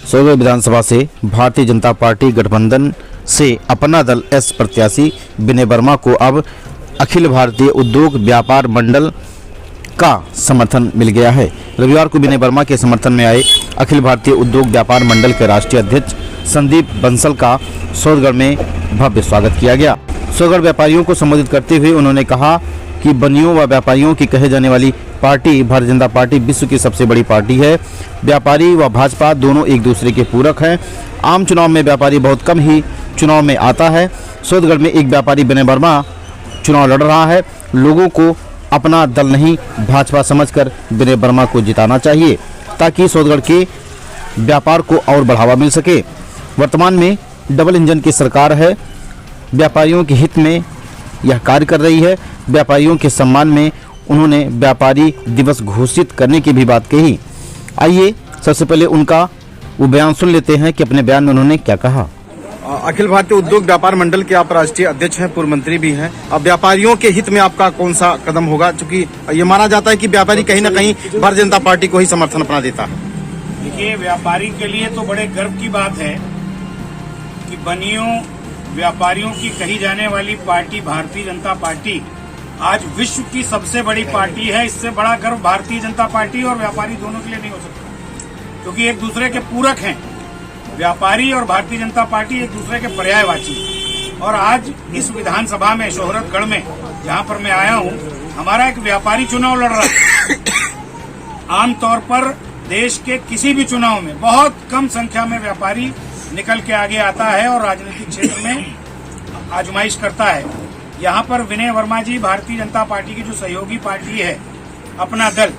Solar विधानसभा से Bharatiya Janata party गठबंधन से अपना दल एस प्रत्याशी विनय वर्मा को अब अखिल भारतीय उद्योग व्यापार मंडल का समर्थन मिल गया है। रविवार को विनय वर्मा के समर्थन में आए अखिल भारतीय उद्योग व्यापार मंडल के राष्ट्रीय अध्यक्ष संदीप बंसल का सोनगढ़ में भव्य स्वागत किया गया। सोनगढ़ व्यापारियों को संबोधित करते हुए उन्होंने कहा कि बनियों व व्यापारियों की कहे जाने वाली पार्टी भारतीय जनता पार्टी विश्व की सबसे बड़ी पार्टी है। व्यापारी व भाजपा दोनों एक दूसरे के पूरक हैं। आम चुनाव में व्यापारी बहुत कम ही चुनाव में आता है। सोनगढ़ में एक व्यापारी विनय वर्मा चुनाव लड़ रहा है। लोगों को अपना दल नहीं भाजपा समझकर विनय वर्मा को जिताना चाहिए ताकि सोनगढ़ के व्यापार को और बढ़ावा मिल सके। वर्तमान में डबल इंजन की सरकार है। व्यापारियों के हित में यह कार्य कर रही है। व्यापारियों के सम्मान में उन्होंने व्यापारी दिवस घोषित करने की भी बात कही। आइए सबसे पहले उनका वो बयान सुन लेते हैं कि अपने बयान में उन्होंने क्या कहा। अखिल भारतीय उद्योग व्यापार मंडल के आप राष्ट्रीय अध्यक्ष हैं, पूर्व मंत्री भी हैं। अब व्यापारियों के हित में आपका कौन सा कदम होगा, क्योंकि ये माना जाता है कि व्यापारी कहीं न कहीं भारतीय जनता पार्टी को ही समर्थन अपना देता है। देखिए, व्यापारी के लिए तो बड़े गर्व की बात है कि बनियों व्यापारियों की कही जाने वाली पार्टी भारतीय जनता पार्टी आज विश्व की सबसे बड़ी पार्टी है। इससे बड़ा गर्व भारतीय जनता पार्टी और व्यापारी दोनों के लिए नहीं हो सकता, क्योंकि एक दूसरे के पूरक हैं। व्यापारी और भारतीय जनता पार्टी एक दूसरे के पर्यायवाची। और आज इस विधानसभा में शोहरतगढ़ में जहां पर मैं आया हूं, हमारा एक व्यापारी चुनाव लड़ रहा है। आमतौर पर देश के किसी भी चुनाव में बहुत कम संख्या में व्यापारी निकल के आगे आता है और राजनीतिक क्षेत्र में आजमाइश करता है। यहाँ पर विनय वर्मा जी भारतीय जनता पार्टी की जो सहयोगी पार्टी है अपना दल,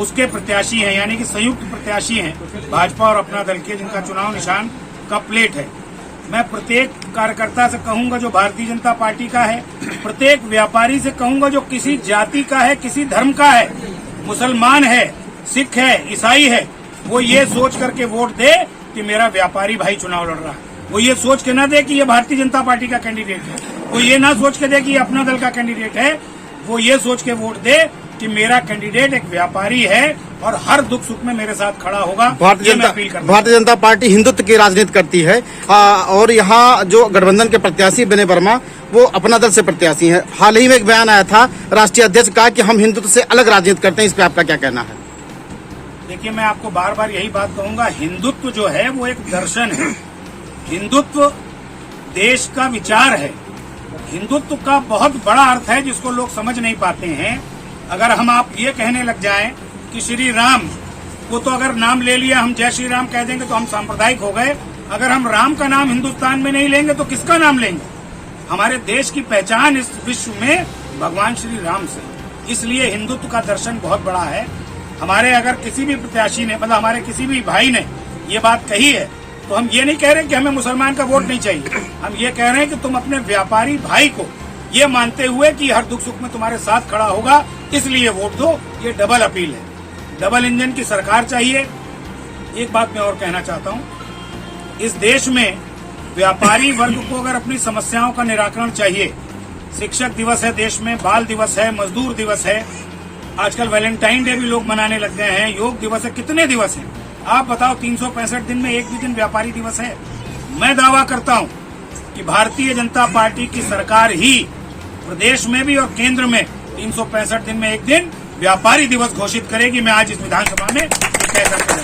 उसके प्रत्याशी हैं, यानी कि संयुक्त प्रत्याशी हैं भाजपा और अपना दल के, जिनका चुनाव निशान का प्लेट है। मैं प्रत्येक कार्यकर्ता से कहूंगा जो भारतीय जनता पार्टी का है, प्रत्येक व्यापारी से कहूंगा जो किसी जाति का है, किसी धर्म का है, मुसलमान है, सिख है, ईसाई है, वो ये सोच करके वोट दे कि मेरा व्यापारी भाई चुनाव लड़ रहा है। वो ये सोच के ना दे कि ये भारतीय जनता पार्टी का कैंडिडेट है, वो ये ना सोच के दे कि ये अपना दल का कैंडिडेट है। वो ये सोच के वोट दे कि मेरा कैंडिडेट एक व्यापारी है और हर दुख सुख में मेरे साथ खड़ा होगा। भारतीय जनता पार्टी हिंदुत्व की राजनीति करती है और यहाँ जो गठबंधन के प्रत्याशी विनय वर्मा वो अपना दल से प्रत्याशी हैं। हाल ही में एक बयान आया था राष्ट्रीय अध्यक्ष का कि हम हिंदुत्व से अलग राजनीति करते हैं। इस पे आपका क्या कहना है? देखिए, मैं आपको बार बार यही बात कहूंगा, हिंदुत्व जो है वो एक दर्शन है। हिंदुत्व देश का विचार है। हिंदुत्व का बहुत बड़ा अर्थ है जिसको लोग समझ नहीं पाते हैं। अगर हम आप ये कहने लग जाएं कि श्री राम को तो अगर नाम ले लिया, हम जय श्री राम कह देंगे तो हम सांप्रदायिक हो गए। अगर हम राम का नाम हिंदुस्तान में नहीं लेंगे तो किसका नाम लेंगे? हमारे देश की पहचान इस विश्व में भगवान श्री राम से। इसलिए हिंदुत्व का दर्शन बहुत बड़ा है। हमारे अगर किसी भी प्रत्याशी ने, मतलब हमारे किसी भी भाई ने ये बात कही है, तो हम ये नहीं कह रहे कि हमें मुसलमान का वोट नहीं चाहिए। हम ये कह रहे हैं कि तुम अपने व्यापारी भाई को ये मानते हुए कि हर दुख सुख में तुम्हारे साथ खड़ा होगा, इसलिए वोट दो। ये डबल अपील है। डबल इंजन की सरकार चाहिए। एक बात मैं और कहना चाहता हूँ, इस देश में व्यापारी वर्ग को अगर अपनी समस्याओं का निराकरण चाहिए, शिक्षक दिवस है देश में, बाल दिवस है, मजदूर दिवस है, आजकल वैलेंटाइन डे भी लोग मनाने लग गए हैं, योग दिवस है, कितने दिवस हैं? आप बताओ, 365 दिन में एक भी दिन व्यापारी दिवस है? मैं दावा करता हूं कि भारतीय जनता पार्टी की सरकार ही प्रदेश में भी और केंद्र में 365 दिन में एक दिन व्यापारी दिवस घोषित करेगी। मैं आज इस विधानसभा में कह सकता हूं।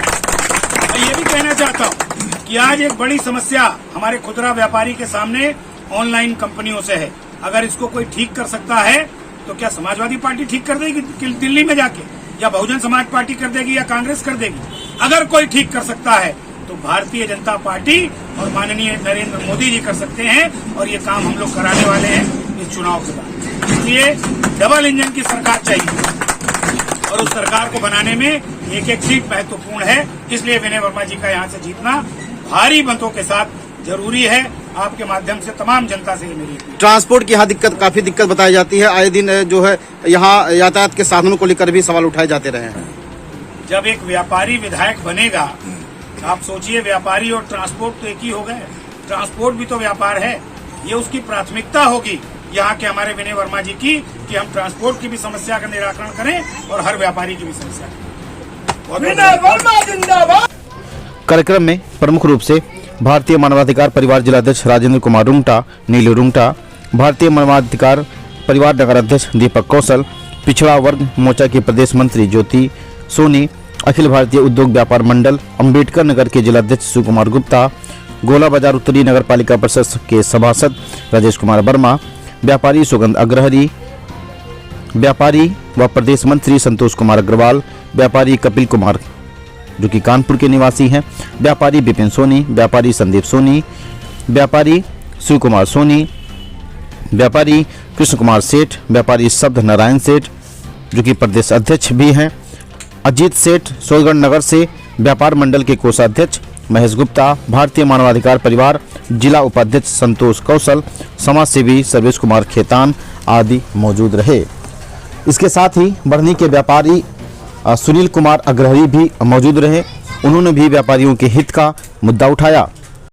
मैं ये भी कहना चाहता हूं कि आज एक बड़ी समस्या हमारे खुदरा व्यापारी के सामने ऑनलाइन कंपनियों से है। अगर इसको कोई ठीक कर सकता है तो क्या समाजवादी पार्टी ठीक कर देगी दिल्ली में जाके, या बहुजन समाज पार्टी कर देगी, या कांग्रेस कर देगी? अगर कोई ठीक कर सकता है तो भारतीय जनता पार्टी और माननीय नरेंद्र मोदी जी कर सकते हैं, और ये काम हम लोग कराने वाले हैं इस चुनाव के बाद। इसलिए डबल इंजन की सरकार चाहिए और उस सरकार को बनाने में एक एक सीट महत्वपूर्ण है। इसलिए विनय वर्मा जी का यहाँ से जीतना भारी मतों के साथ जरूरी है। आपके माध्यम से तमाम जनता से मेरी ट्रांसपोर्ट की यहाँ काफी दिक्कत बताई जाती है। आए दिन जो है यहाँ यातायात के साधनों को लेकर भी सवाल उठाए जाते रहे हैं। जब एक व्यापारी विधायक बनेगा, आप सोचिए, व्यापारी और ट्रांसपोर्ट तो एक ही हो गए। ट्रांसपोर्ट भी तो व्यापार है। ये उसकी प्राथमिकता होगी यहाँ के हमारे विनय वर्मा जी की, कि हम ट्रांसपोर्ट की भी समस्या का निराकरण करें और हर व्यापारी की भी समस्या। कार्यक्रम में प्रमुख रूप से भारतीय मानवाधिकार परिवार जिलाध्यक्ष राजेंद्र कुमार रुंगटा, नीलू रुंगटा, भारतीय मानवाधिकार परिवार नगर अध्यक्ष दीपक कौशल, पिछड़ा वर्ग मोर्चा की प्रदेश मंत्री ज्योति सोनी, अखिल भारतीय उद्योग व्यापार मंडल अंबेडकर नगर के जिलाध्यक्ष सुकुमार गुप्ता, गोला बाजार उत्तरी नगर पालिका परिषद के सभासद राजेश कुमार वर्मा, व्यापारी सुगंध अग्रहरी, व्यापारी व प्रदेश मंत्री संतोष कुमार अग्रवाल, व्यापारी कपिल कुमार जो कि कानपुर के निवासी हैं, व्यापारी विपिन सोनी, व्यापारी संदीप सोनी, व्यापारी शिव कुमार सोनी, व्यापारी कृष्ण कुमार सेठ, व्यापारी शब्द नारायण सेठ जो कि प्रदेश अध्यक्ष भी हैं, अजीत सेठ सोलगढ़ नगर से व्यापार मंडल के कोषाध्यक्ष महेश गुप्ता, भारतीय मानवाधिकार परिवार जिला उपाध्यक्ष संतोष कौशल, समाज सेवी सर्वेश कुमार खेतान आदि मौजूद रहे। इसके साथ ही बढ़नी के व्यापारी सुनील कुमार अग्रहरी भी मौजूद रहे। उन्होंने भी व्यापारियों के हित का मुद्दा उठाया।